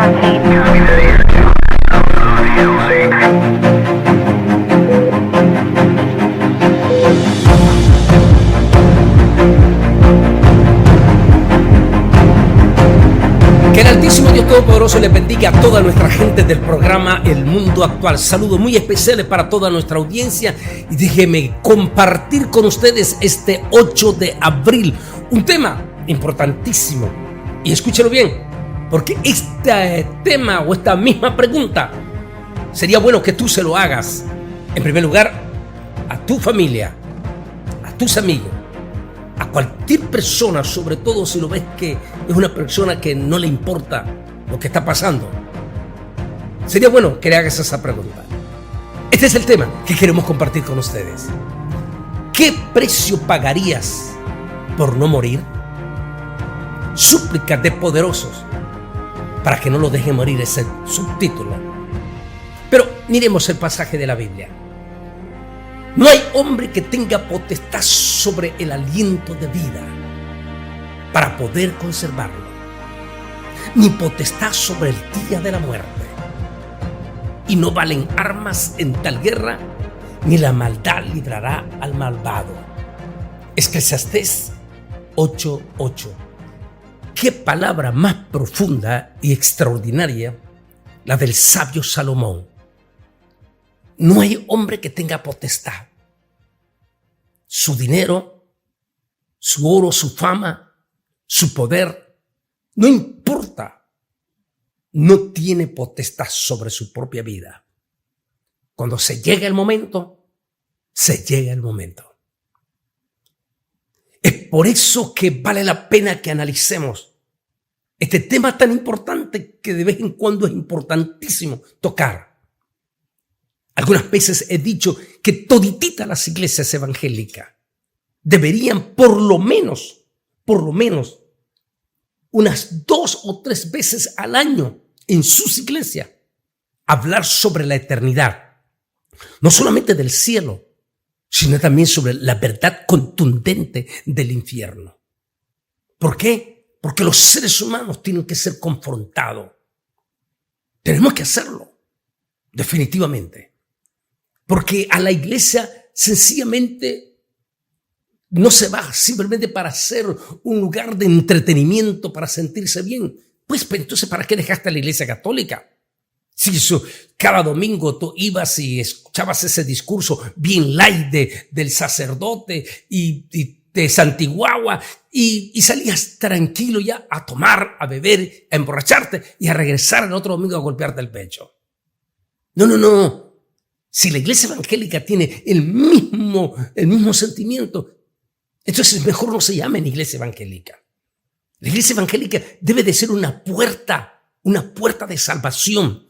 Que el Altísimo Dios Todopoderoso les bendiga a toda nuestra gente del programa El Mundo Actual. Saludos muy especiales para toda nuestra audiencia y déjenme compartir con ustedes este 8 de abril un tema importantísimo. Y escúchelo bien, porque este tema o esta misma pregunta sería bueno que tú se lo hagas, en primer lugar, a tu familia, a tus amigos, a cualquier persona, sobre todo si lo ves que es una persona que no le importa lo que está pasando. Sería bueno que le hagas esa pregunta. Este es el tema que queremos compartir con ustedes. ¿Qué precio pagarías por no morir? Súplicas de poderosos para que no lo dejen morir, ese subtítulo. Pero miremos el pasaje de la Biblia. No hay hombre que tenga potestad sobre el aliento de vida para poder conservarlo, ni potestad sobre el día de la muerte. Y no valen armas en tal guerra, ni la maldad librará al malvado. Eclesiastés 8:8. Qué palabra más profunda y extraordinaria la del sabio Salomón. No hay hombre que tenga potestad. Su dinero, su oro, su fama, su poder, no importa. No tiene potestad sobre su propia vida. Cuando se llega el momento, se llega el momento. Es por eso que vale la pena que analicemos este tema tan importante que de vez en cuando es importantísimo tocar. Algunas veces he dicho que todititas las iglesias evangélicas deberían por lo menos, unas 2 o 3 veces al año en sus iglesias hablar sobre la eternidad. No solamente del cielo, sino también sobre la verdad contundente del infierno. ¿Por qué? Porque los seres humanos tienen que ser confrontados. Tenemos que hacerlo, definitivamente. Porque a la iglesia sencillamente no se va simplemente para ser un lugar de entretenimiento, para sentirse bien. Pues entonces, ¿para qué dejaste la iglesia católica? Si eso, cada domingo tú ibas y escuchabas ese discurso bien light del sacerdote y te santiguaba y salías tranquilo ya a tomar, a beber, a emborracharte y a regresar el otro domingo a golpearte el pecho. No. Si la iglesia evangélica tiene el mismo sentimiento, entonces mejor no se llamen iglesia evangélica. La iglesia evangélica debe de ser una puerta de salvación.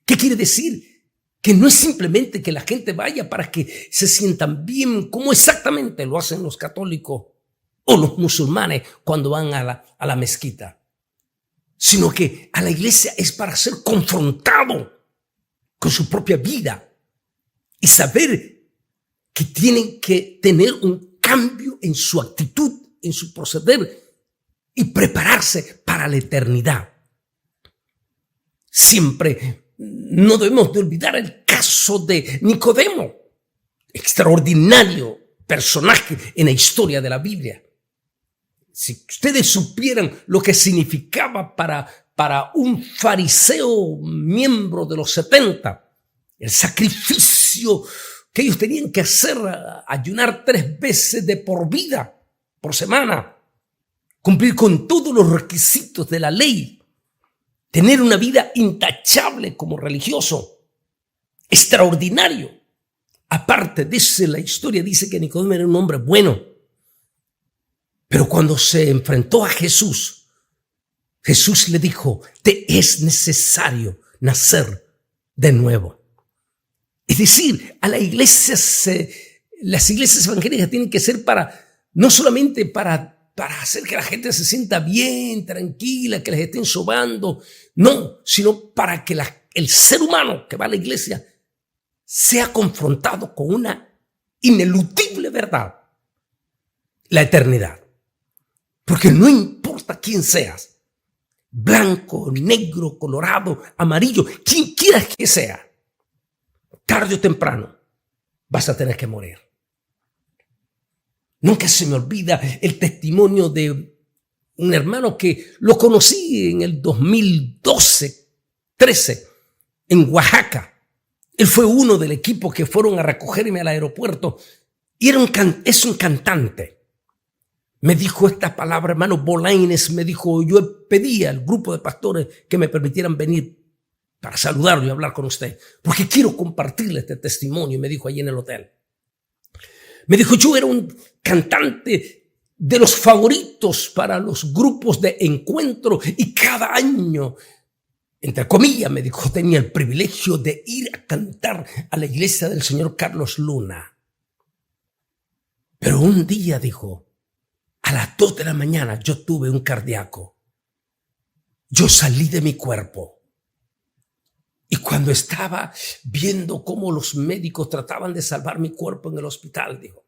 ¿Qué quiere decir? Que no es simplemente que la gente vaya para que se sientan bien, como exactamente lo hacen los católicos o los musulmanes cuando van a la mezquita, sino que a la iglesia es para ser confrontado con su propia vida y saber que tienen que tener un cambio en su actitud, en su proceder y prepararse para la eternidad. Siempre no debemos de olvidar el caso de Nicodemo, extraordinario personaje en la historia de la Biblia. Si ustedes supieran lo que significaba para un fariseo miembro de los 70, el sacrificio que ellos tenían que hacer, ayunar 3 veces de por vida, por semana, cumplir con todos los requisitos de la ley, tener una vida intachable como religioso, extraordinario. Aparte de eso, la historia dice que Nicodemo era un hombre bueno, pero cuando se enfrentó a Jesús, Jesús le dijo: te es necesario nacer de nuevo. Es decir, a la iglesia, las iglesias evangélicas tienen que ser no solamente para hacer que la gente se sienta bien, tranquila, que les estén sobando, no, sino para que el ser humano que va a la iglesia sea confrontado con una ineludible verdad: la eternidad. Porque no importa quién seas, blanco, negro, colorado, amarillo, quien quiera que sea, tarde o temprano vas a tener que morir. Nunca se me olvida el testimonio de un hermano que lo conocí en el 2012, 13, en Oaxaca. Él fue uno del equipo que fueron a recogerme al aeropuerto y es un cantante. Me dijo esta palabra, hermano Bolaines, me dijo, yo pedí al grupo de pastores que me permitieran venir para saludarlo y hablar con usted, porque quiero compartirle este testimonio, me dijo allí en el hotel. Me dijo, yo era un cantante de los favoritos para los grupos de encuentro y cada año, entre comillas, me dijo, tenía el privilegio de ir a cantar a la iglesia del señor Carlos Luna. Pero un día, dijo, a las 2 de la mañana yo tuve un cardíaco. Yo salí de mi cuerpo. Y cuando estaba viendo cómo los médicos trataban de salvar mi cuerpo en el hospital, dijo,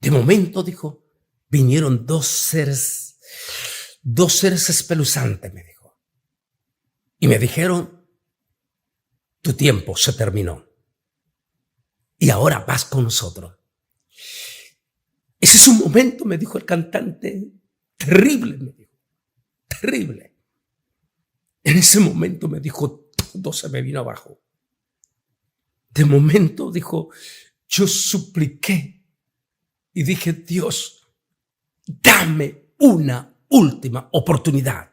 de momento, dijo, vinieron dos seres espeluznantes, me dijo. Y me dijeron, tu tiempo se terminó. Y ahora vas con nosotros. Ese es un momento, me dijo el cantante, terrible, me dijo, terrible. En ese momento me dijo, todo se me vino abajo. De momento, dijo, yo supliqué y dije, Dios, dame una última oportunidad.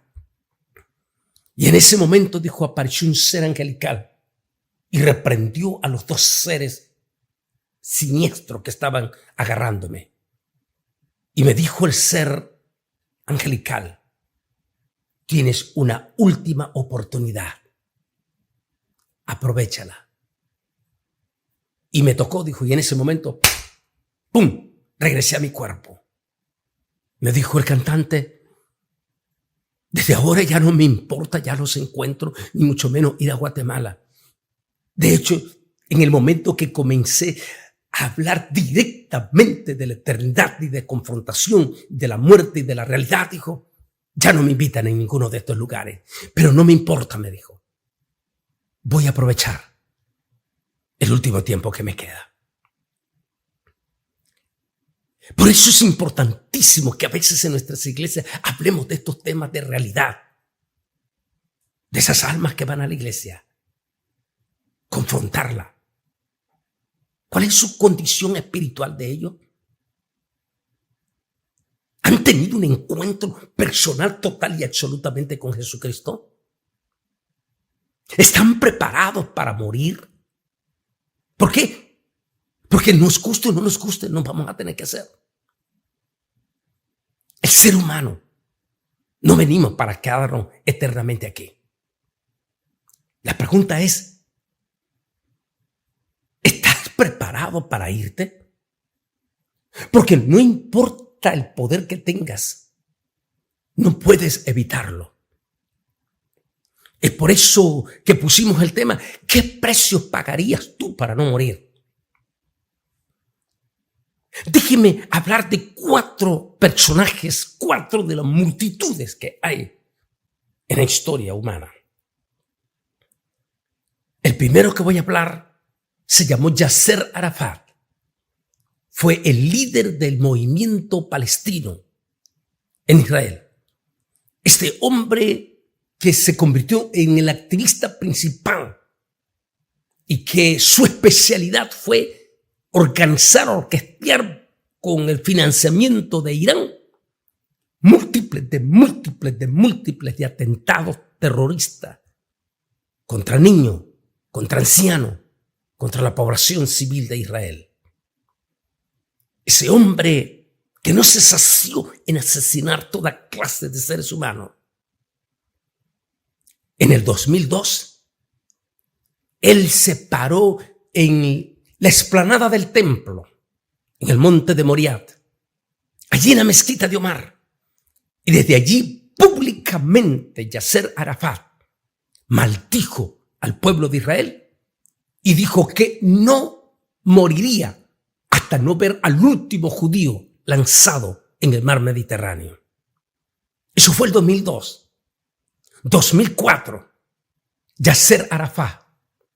Y en ese momento, dijo, apareció un ser angelical y reprendió a los 2 seres siniestros que estaban agarrándome. Y me dijo el ser angelical, tienes una última oportunidad. Aprovéchala. Y me tocó, dijo, y en ese momento, ¡pum!, regresé a mi cuerpo. Me dijo el cantante, desde ahora ya no me importa ya los encuentros, ni mucho menos ir a Guatemala. De hecho, en el momento que comencé a hablar directamente de la eternidad y de confrontación, de la muerte y de la realidad, dijo, ya no me invitan en ninguno de estos lugares, pero no me importa, me dijo. Voy a aprovechar el último tiempo que me queda. Por eso es importantísimo que a veces en nuestras iglesias hablemos de estos temas de realidad, de esas almas que van a la iglesia, confrontarla. ¿Cuál es su condición espiritual de ellos? ¿Han tenido un encuentro personal total y absolutamente con Jesucristo? ¿Están preparados para morir? ¿Por qué? Porque nos guste o no nos guste, nos vamos a tener que hacer. El ser humano no venimos para quedarnos eternamente aquí. La pregunta es, ¿estás preparado para irte? Porque no importa el poder que tengas, no puedes evitarlo. Es por eso que pusimos el tema, ¿qué precio pagarías tú para no morir? Déjeme hablar de 4 personajes, 4 de las multitudes que hay en la historia humana. El primero que voy a hablar se llamó Yasser Arafat. Fue el líder del movimiento palestino en Israel. Este hombre que se convirtió en el activista principal y que su especialidad fue organizar, orquestar con el financiamiento de Irán múltiples de atentados terroristas contra niños, contra ancianos, contra la población civil de Israel. Ese hombre que no se sació en asesinar toda clase de seres humanos. En el 2002, él se paró en la explanada del templo, en el monte de Moriat, allí en la mezquita de Omar. Y desde allí, públicamente, Yasser Arafat maldijo al pueblo de Israel y dijo que no moriría hasta no ver al último judío lanzado en el mar Mediterráneo. Eso fue el 2002. 2004, Yasser Arafat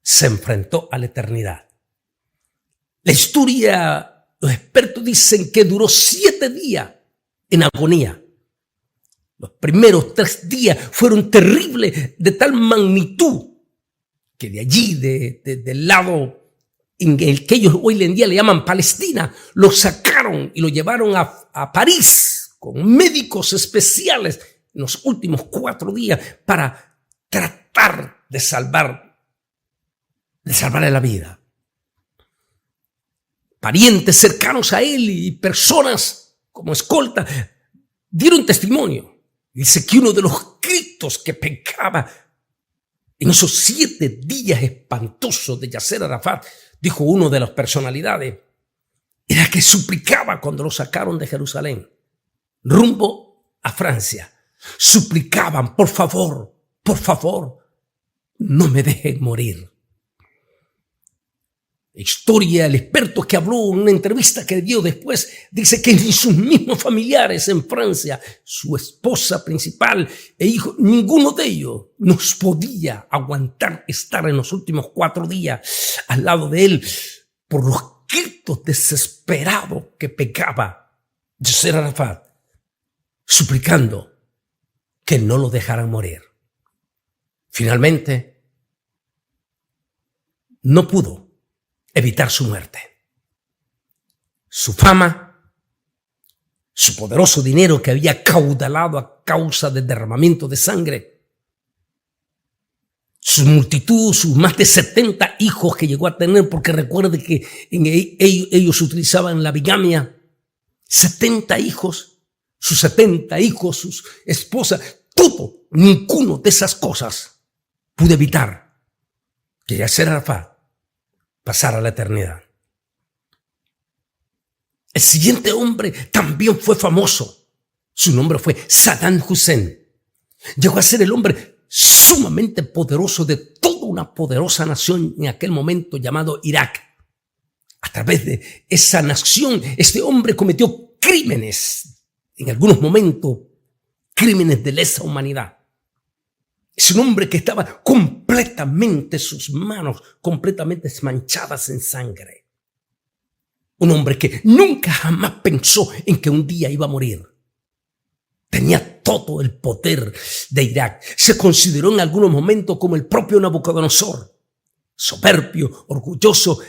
se enfrentó a la eternidad. La historia, los expertos dicen que duró 7 días en agonía. Los primeros 3 días fueron terribles, de tal magnitud que de allí, del lado en el que ellos hoy en día le llaman Palestina, lo sacaron y lo llevaron a París con médicos especiales en los últimos 4 días para tratar de salvarle la vida. Parientes cercanos a él y personas como escolta dieron testimonio. Dice que uno de los gritos que pecaba en esos 7 días espantosos de Yasser Arafat, dijo uno de las personalidades, era que suplicaba cuando lo sacaron de Jerusalén rumbo a Francia. Suplicaban, por favor, no me dejen morir. La historia, el experto que habló en una entrevista que dio después, dice que ni sus mismos familiares en Francia, su esposa principal e hijo, ninguno de ellos nos podía aguantar estar en los últimos 4 días al lado de él por los gritos desesperados que pegaba Yasser Arafat, suplicando que no lo dejaran morir. Finalmente, no pudo evitar su muerte. Su fama, su poderoso dinero que había caudalado a causa del derramamiento de sangre, su multitud, sus más de 70 hijos que llegó a tener, porque recuerde que ellos utilizaban la bigamia, 70 hijos, sus 70 hijos, sus esposas, todo, ninguno de esas cosas pudo evitar que Yasser Arafat pasara a la eternidad. El siguiente hombre también fue famoso. Su nombre fue Saddam Hussein. Llegó a ser el hombre sumamente poderoso de toda una poderosa nación en aquel momento llamado Irak. A través de esa nación, este hombre cometió crímenes, en algunos momentos, crímenes de lesa humanidad. Es un hombre que estaba completamente, sus manos completamente manchadas en sangre. Un hombre que nunca jamás pensó en que un día iba a morir. Tenía todo el poder de Irak. Se consideró en algunos momentos como el propio Nabucodonosor. Soberbio, orgulloso.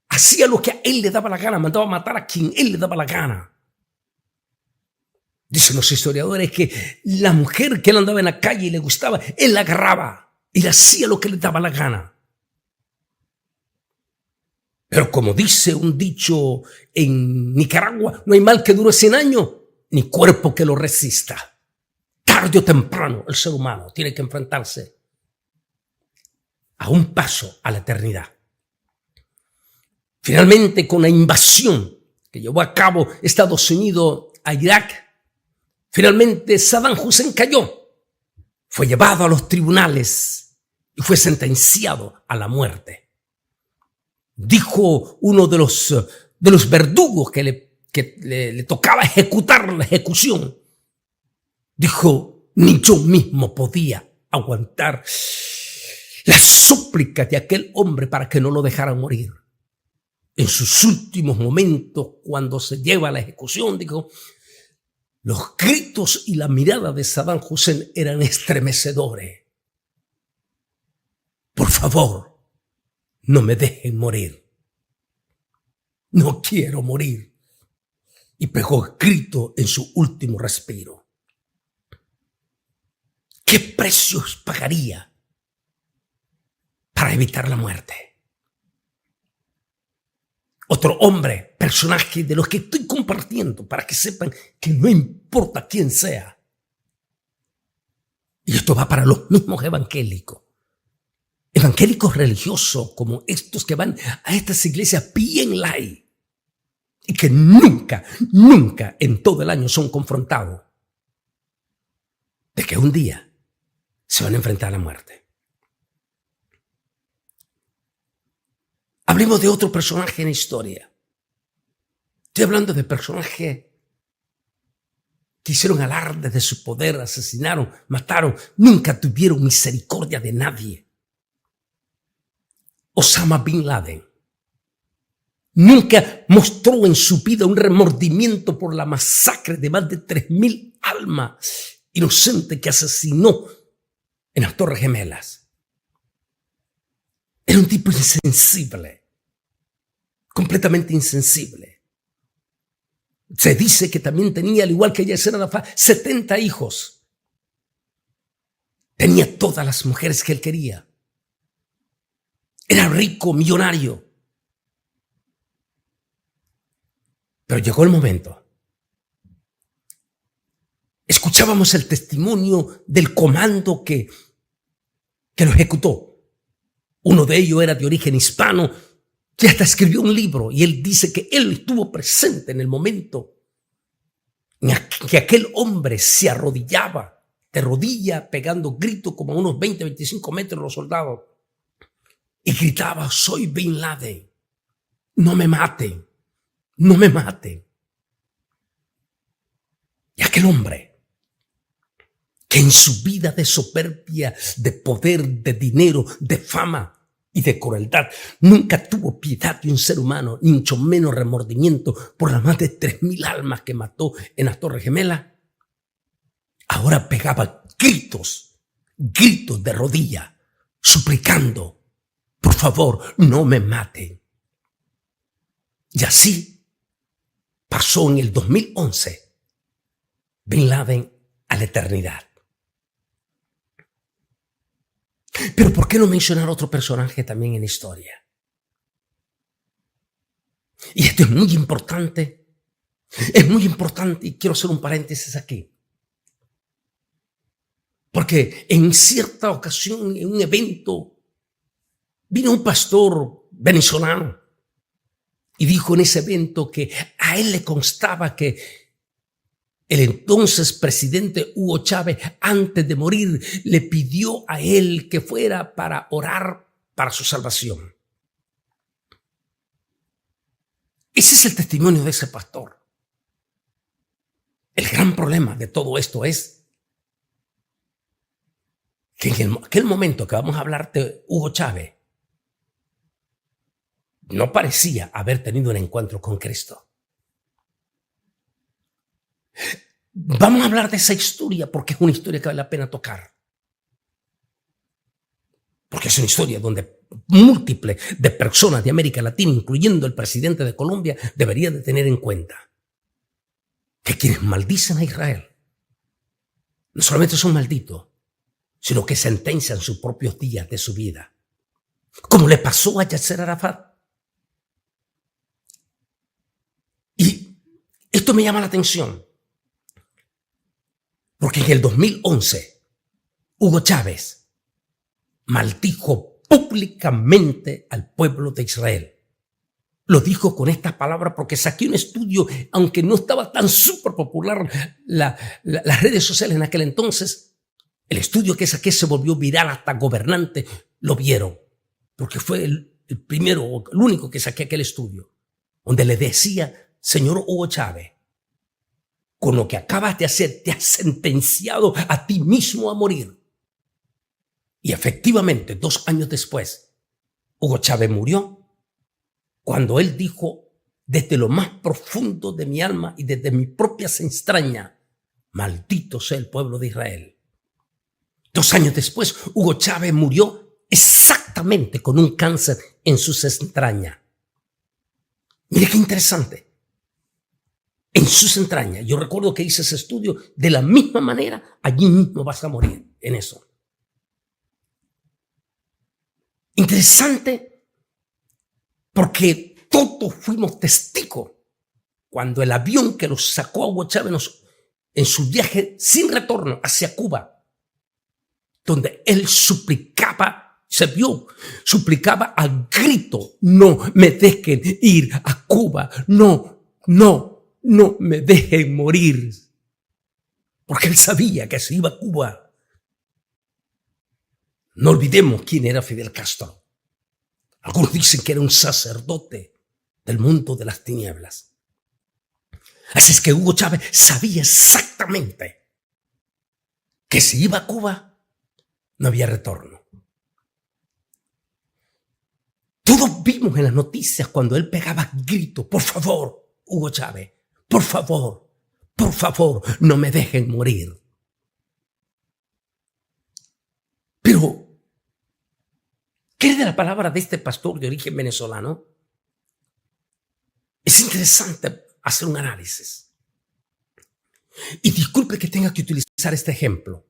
Hacía lo que a él le daba la gana. Mandaba a matar a quien él le daba la gana. Dicen los historiadores que la mujer que él andaba en la calle y le gustaba, él la agarraba y le hacía lo que le daba la gana. Pero como dice un dicho en Nicaragua, no hay mal que dure 100 años, ni cuerpo que lo resista. Tarde o temprano el ser humano tiene que enfrentarse a un paso a la eternidad. Finalmente, con la invasión que llevó a cabo Estados Unidos a Irak, finalmente Saddam Hussein cayó, fue llevado a los tribunales y fue sentenciado a la muerte. Dijo uno de los verdugos que le tocaba ejecutar la ejecución, dijo, ni yo mismo podía aguantar las súplicas de aquel hombre para que no lo dejaran morir. En sus últimos momentos, cuando se lleva a la ejecución, dijo, los gritos y la mirada de Saddam Hussein eran estremecedores. Por favor, no me dejen morir. No quiero morir. Y pegó el grito en su último respiro. ¿Qué precios pagaría para evitar la muerte? Otro hombre, personaje de los que estoy compartiendo para que sepan que no importa quién sea. Y esto va para los mismos evangélicos. Evangélicos religiosos como estos que van a estas iglesias bien light y que nunca en todo el año son confrontados de que un día se van a enfrentar a la muerte. Hablemos de otro personaje en la historia. Estoy hablando de personajes que hicieron alarde de su poder, asesinaron, mataron, nunca tuvieron misericordia de nadie. Osama Bin Laden nunca mostró en su vida un remordimiento por la masacre de más de 3,000 almas inocentes que asesinó en las Torres Gemelas. Era un tipo insensible, completamente insensible. Se dice que también tenía, al igual que Yasser Arafat, 70 hijos. Tenía todas las mujeres que él quería. Era rico, millonario. Pero llegó el momento. Escuchábamos el testimonio del comando que lo ejecutó. Uno de ellos era de origen hispano, que hasta escribió un libro, y él dice que él estuvo presente en el momento en que aquel hombre se arrodillaba, de rodilla, pegando gritos como a unos 20, 25 metros los soldados, y gritaba: soy Bin Laden, no me maten, no me maten. Y aquel hombre, que en su vida de soberbia, de poder, de dinero, de fama y de crueldad, nunca tuvo piedad de un ser humano, ni mucho menos remordimiento por las más de 3,000 almas que mató en las Torres Gemelas, ahora pegaba gritos de rodilla, suplicando: por favor, no me maten. Y así pasó en el 2011 Bin Laden a la eternidad. Pero ¿por qué no mencionar otro personaje también en la historia? Y esto es muy importante y quiero hacer un paréntesis aquí. Porque en cierta ocasión, en un evento, vino un pastor venezolano y dijo en ese evento que a él le constaba que el entonces presidente Hugo Chávez, antes de morir, le pidió a él que fuera para orar para su salvación. Ese es el testimonio de ese pastor. El gran problema de todo esto es que en aquel momento que vamos a hablar de Hugo Chávez, no parecía haber tenido un encuentro con Cristo. Vamos a hablar de esa historia porque es una historia que vale la pena tocar. Porque es una historia donde múltiples de personas de América Latina, incluyendo el presidente de Colombia, deberían de tener en cuenta que quienes maldicen a Israel no solamente son malditos, sino que sentencian sus propios días de su vida, como le pasó a Yasser Arafat. Y esto me llama la atención, porque en el 2011 Hugo Chávez maldijo públicamente al pueblo de Israel. Lo dijo con estas palabras porque saqué un estudio, aunque no estaba tan súper popular las redes sociales en aquel entonces. El estudio que saqué se volvió viral, hasta gobernantes lo vieron, porque fue el primero, el único que saqué aquel estudio, donde le decía: señor Hugo Chávez, con lo que acabas de hacer te has sentenciado a ti mismo a morir. Y efectivamente, 2 años después, Hugo Chávez murió cuando él dijo: desde lo más profundo de mi alma y desde mis propias entrañas, maldito sea el pueblo de Israel. 2 años después, Hugo Chávez murió exactamente con un cáncer en sus entrañas. Mire qué interesante. En sus entrañas. Yo recuerdo que hice ese estudio. De la misma manera, allí mismo vas a morir en eso. Interesante, porque todos fuimos testigos cuando el avión que los sacó a Hugo Chávez en su viaje sin retorno hacia Cuba, donde él suplicaba a grito: no me dejen ir a Cuba, no me dejen morir, porque él sabía que se iba a Cuba. No olvidemos quién era Fidel Castro. Algunos dicen que era un sacerdote del mundo de las tinieblas. Así es que Hugo Chávez sabía exactamente que si iba a Cuba, no había retorno. Todos vimos en las noticias cuando él pegaba gritos: por favor, Hugo Chávez, por favor, no me dejen morir. Pero, ¿qué es de la palabra de este pastor de origen venezolano? Es interesante hacer un análisis. Y disculpe que tenga que utilizar este ejemplo.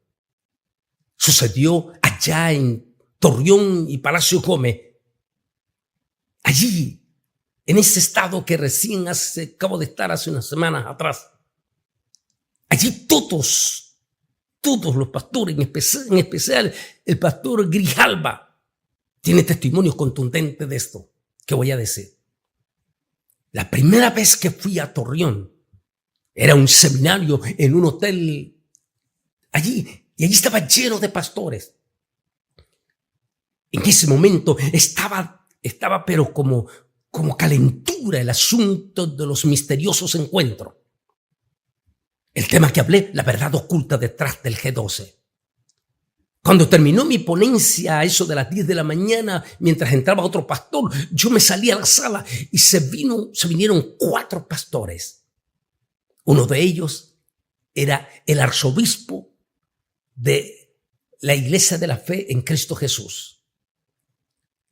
Sucedió allá en Torreón y Palacio Gómez. Allí, en ese estado que recién acabo de estar hace unas semanas atrás. Allí todos los pastores, en especial el pastor Grijalva, tiene testimonios contundentes de esto que voy a decir. La primera vez que fui a Torreón, era un seminario en un hotel allí, y allí estaba lleno de pastores. En ese momento estaba pero como calentura el asunto de los misteriosos encuentros. El tema que hablé, la verdad oculta detrás del G12. Cuando terminó mi ponencia, a eso de las 10 de la mañana, mientras entraba otro pastor, yo me salí a la sala y se vinieron 4 pastores. Uno de ellos era el arzobispo de la Iglesia de la Fe en Cristo Jesús.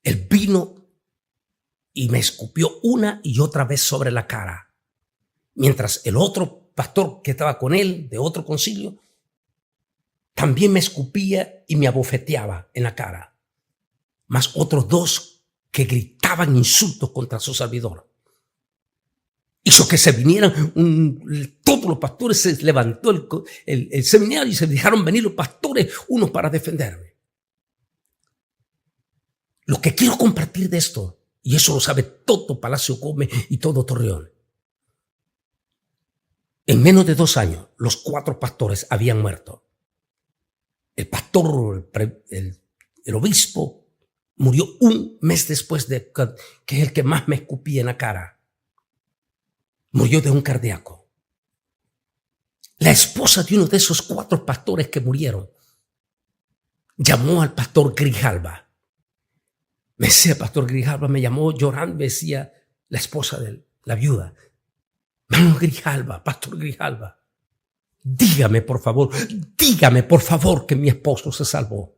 Él vino y me escupió una y otra vez sobre la cara, mientras el otro pastor que estaba con él, de otro concilio, también me escupía y me abofeteaba en la cara. Más otros 2 que gritaban insultos contra su servidor. Hizo que se vinieran, todos los pastores, se levantó el seminario y se dejaron venir los pastores, unos para defenderme. Lo que quiero compartir de esto, y eso lo sabe todo Palacio Gómez y todo Torreón. En menos de 2 años, los 4 pastores habían muerto. El pastor, el obispo, murió un mes después que es el que más me escupía en la cara. Murió de un cardíaco. La esposa de uno de esos 4 pastores que murieron llamó al pastor Grijalva. Me decía, pastor Grijalva, me llamó llorando, me decía la esposa de él, la viuda: Mano Grijalva, pastor Grijalva, dígame por favor que mi esposo se salvó.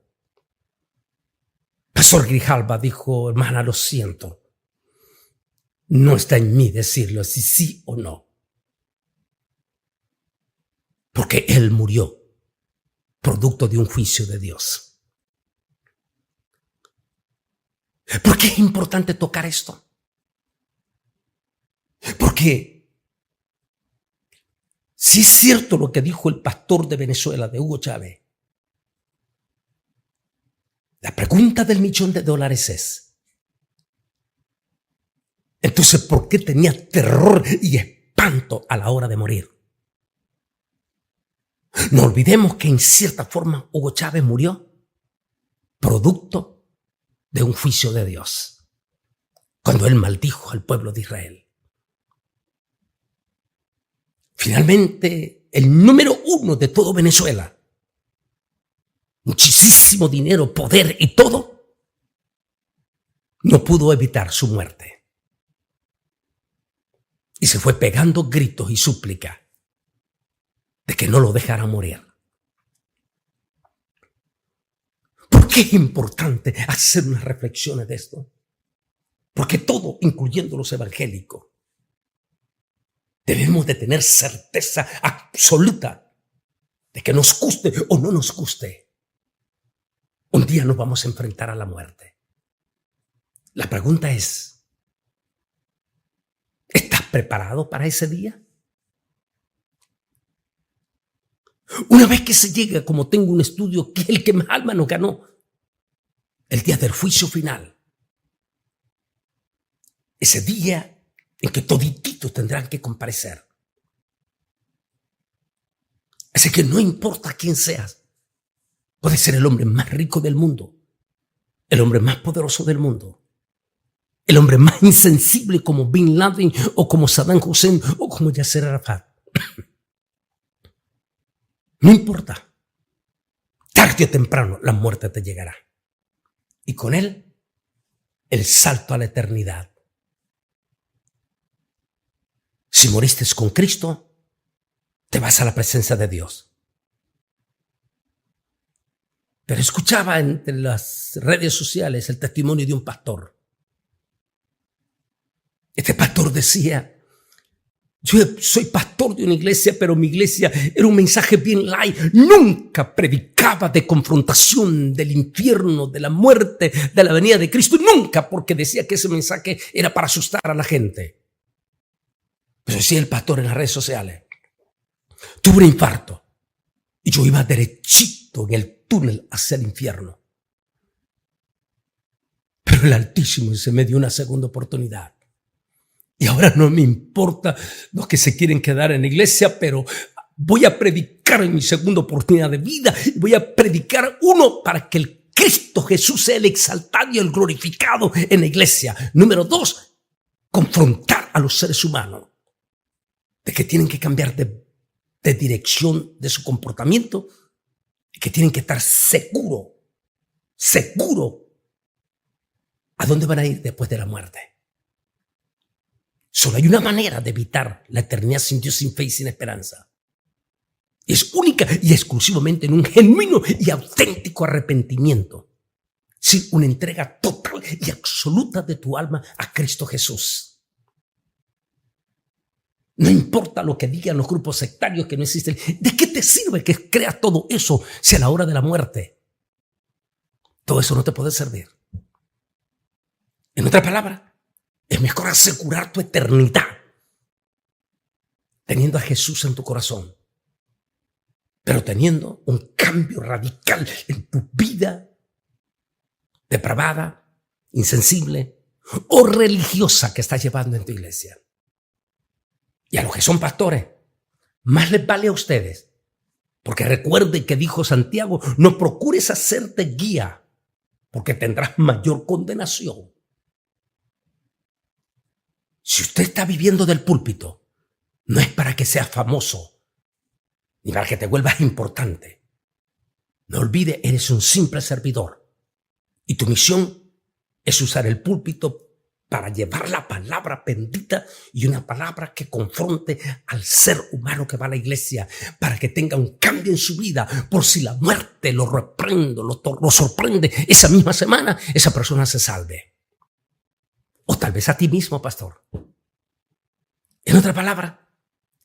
Pastor Grijalva dijo: hermana, lo siento. No está en mí decirlo si sí o no. Porque él murió producto de un juicio de Dios. ¿Por qué es importante tocar esto? Porque si es cierto lo que dijo el pastor de Venezuela, de Hugo Chávez, la pregunta del $1.000.000 es: entonces, ¿por qué tenía terror y espanto a la hora de morir? No olvidemos que en cierta forma Hugo Chávez murió producto de un juicio de Dios, cuando él maldijo al pueblo de Israel. Finalmente, el número 1 de todo Venezuela, muchísimo dinero, poder y todo, no pudo evitar su muerte. Y se fue pegando gritos y súplicas de que no lo dejara morir. ¿Por qué es importante hacer unas reflexiones de esto? Porque todo, incluyendo los evangélicos, debemos de tener certeza absoluta de que nos guste o no nos guste, un día nos vamos a enfrentar a la muerte. La pregunta es: ¿estás preparado para ese día? Una vez que se llega, como tengo un estudio, que es el que más alma nos ganó, el día del juicio final, ese día en que todititos tendrán que comparecer. Así que no importa quién seas, puedes ser el hombre más rico del mundo, el hombre más poderoso del mundo, el hombre más insensible como Bin Laden o como Saddam Hussein o como Yasser Arafat. No importa. Tarde o temprano la muerte te llegará. Y con él, el salto a la eternidad. Si moriste con Cristo, te vas a la presencia de Dios. Pero escuchaba entre las redes sociales el testimonio de un pastor. Este pastor decía: yo soy pastor de una iglesia, pero mi iglesia era un mensaje bien light. Nunca predicaba de confrontación, del infierno, de la muerte, de la venida de Cristo. Nunca, porque decía que ese mensaje era para asustar a la gente. Pero decía el pastor en las redes sociales: tuve un infarto y yo iba derechito en el túnel hacia el infierno. Pero el Altísimo se me dio una segunda oportunidad. Y ahora no me importa los que se quieren quedar en la iglesia, pero voy a predicar en mi segunda oportunidad de vida. Voy a predicar, uno, para que el Cristo Jesús sea el exaltado y el glorificado en la iglesia. Número dos, confrontar a los seres humanos de que tienen que cambiar de dirección de su comportamiento y que tienen que estar seguro a dónde van a ir después de la muerte. Solo hay una manera de evitar la eternidad sin Dios, sin fe y sin esperanza. Es única y exclusivamente en un genuino y auténtico arrepentimiento. Sí, una entrega total y absoluta de tu alma a Cristo Jesús. No importa lo que digan los grupos sectarios que no existen. ¿De qué te sirve que creas todo eso si a la hora de la muerte todo eso no te puede servir? En otra palabra, es mejor asegurar tu eternidad teniendo a Jesús en tu corazón, pero teniendo un cambio radical en tu vida depravada, insensible o religiosa que estás llevando en tu iglesia. Y a los que son pastores, más les vale a ustedes, porque recuerden que dijo Santiago: no procures hacerte guía, porque tendrás mayor condenación. Si usted está viviendo del púlpito, no es para que seas famoso, ni para que te vuelvas importante. No olvide, eres un simple servidor. Y tu misión es usar el púlpito para llevar la palabra bendita y una palabra que confronte al ser humano que va a la iglesia, para que tenga un cambio en su vida. Por si la muerte lo reprende, lo sorprende, esa misma semana esa persona se salve. O tal vez a ti mismo, pastor. En otra palabra,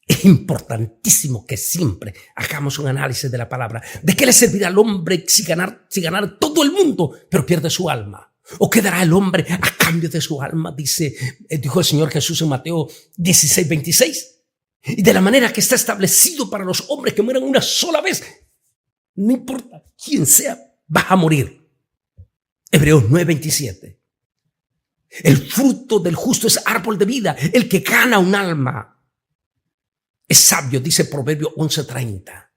es importantísimo que siempre hagamos un análisis de la palabra. ¿De qué le servirá al hombre si ganar todo el mundo, pero pierde su alma? ¿O qué dará el hombre a cambio de su alma? Dijo el Señor Jesús en Mateo 16:26. Y de la manera que está establecido para los hombres que mueran una sola vez, no importa quién sea, vas a morir. Hebreos 9:27. El fruto del justo es árbol de vida. El que gana un alma es sabio, dice Proverbio 11:30.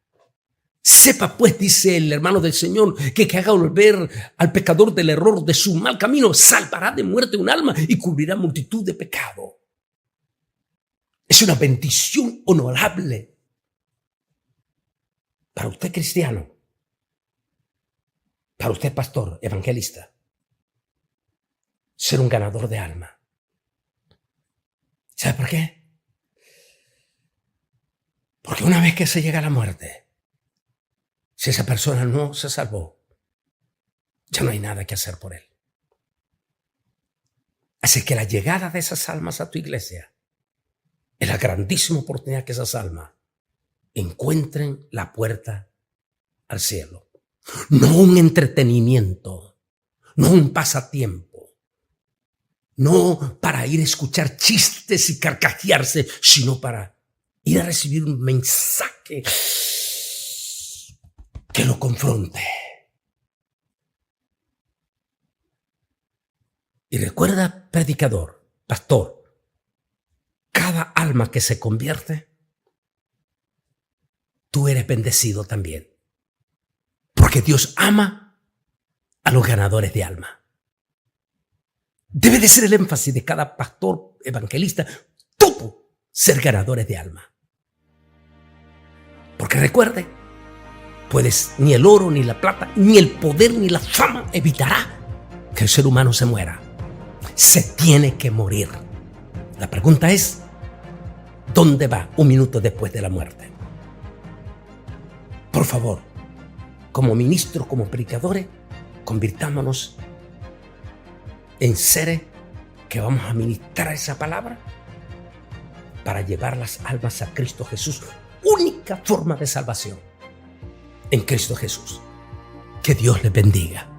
Sepa pues, dice el hermano del Señor, que haga volver al pecador del error de su mal camino, salvará de muerte un alma y cubrirá multitud de pecado. Es una bendición honorable para usted, cristiano, para usted, pastor, evangelista, ser un ganador de alma. ¿Sabe por qué? Porque una vez que se llega a la muerte, si esa persona no se salvó, ya no hay nada que hacer por él. Así que la llegada de esas almas a tu iglesia es la grandísima oportunidad que esas almas encuentren la puerta al cielo. No un entretenimiento, no un pasatiempo, no para ir a escuchar chistes y carcajearse, sino para ir a recibir un mensaje que lo confronte. Y recuerda, predicador, pastor, cada alma que se convierte, tú eres bendecido también. Porque Dios ama a los ganadores de alma. Debe de ser el énfasis de cada pastor, evangelista, todo ser ganadores de alma. Porque recuerde, pues ni el oro, ni la plata, ni el poder, ni la fama evitará que el ser humano se muera. Se tiene que morir. La pregunta es, ¿dónde va un minuto después de la muerte? Por favor, como ministros, como predicadores, convirtámonos en seres que vamos a ministrar esa palabra para llevar las almas a Cristo Jesús. Única forma de salvación en Cristo Jesús. Que Dios les bendiga.